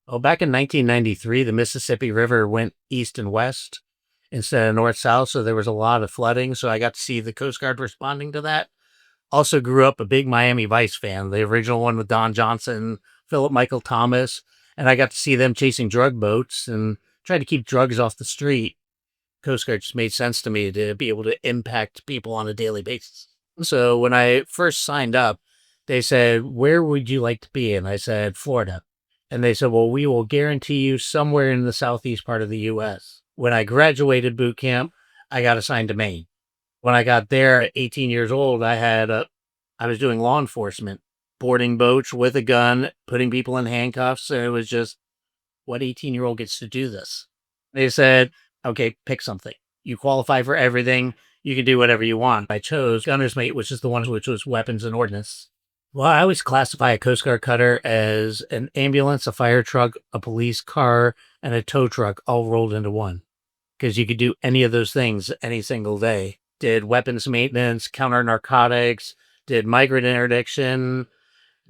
Oh, back in 1993, the Mississippi River went east and west instead of north south, so there was a lot of flooding. So I got to see the Coast Guard responding to that. Also, grew up a big Miami Vice fan, the original one with Don Johnson, Philip Michael Thomas, and I got to see them chasing drug boats and trying to keep drugs off the street. Coast Guard just made sense to me to be able to impact people on a daily basis. So when I first signed up, they said, "Where would you like to be?" And I said, "Florida." And they said, "Well, we will guarantee you somewhere in the southeast part of the US." When I graduated boot camp, I got assigned to Maine. When I got there at 18 years old, I was doing law enforcement, boarding boats with a gun, putting people in handcuffs. And it was just, what 18-year-old gets to do this? They said, "Okay, pick something. You qualify for everything. You can do whatever you want." I chose gunner's mate, which is the one which was weapons and ordnance. Well, I always classify a Coast Guard cutter as an ambulance, a fire truck, a police car, and a tow truck all rolled into one. Because you could do any of those things any single day. Did weapons maintenance, counter narcotics, did migrant interdiction,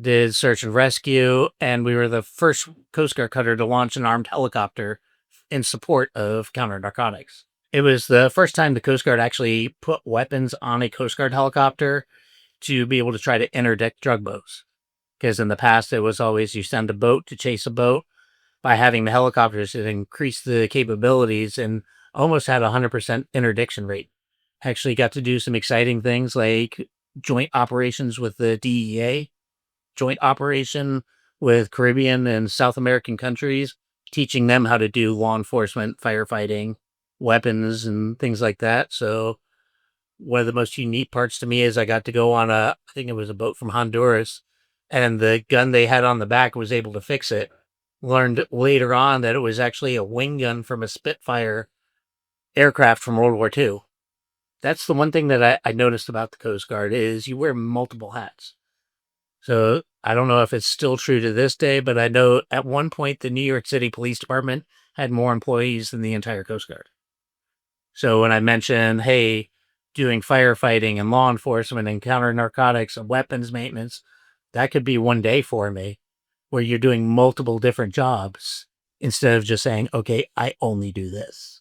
did search and rescue, and we were the first Coast Guard cutter to launch an armed helicopter in support of counter narcotics. It was the first time the Coast Guard actually put weapons on a Coast Guard helicopter to be able to try to interdict drug boats. Because in the past, it was always you send a boat to chase a boat. By having the helicopters, it increased the capabilities and almost had a 100% interdiction rate. Actually got to do some exciting things like joint operations with the DEA, joint operation with Caribbean and South American countries, teaching them how to do law enforcement, firefighting, weapons, and things like that. So one of the most unique parts to me is I got to go on I think it was a boat from Honduras, and the gun they had on the back was able to fix it. Learned later on that it was actually a wing gun from a Spitfire aircraft from World War II. That's the one thing that I noticed about the Coast Guard is you wear multiple hats. So I don't know if it's still true to this day, but I know at one point the New York City Police Department had more employees than the entire Coast Guard. So when I mentioned, hey, doing firefighting and law enforcement and counter narcotics and weapons maintenance, that could be one day for me where you're doing multiple different jobs instead of just saying, okay, I only do this.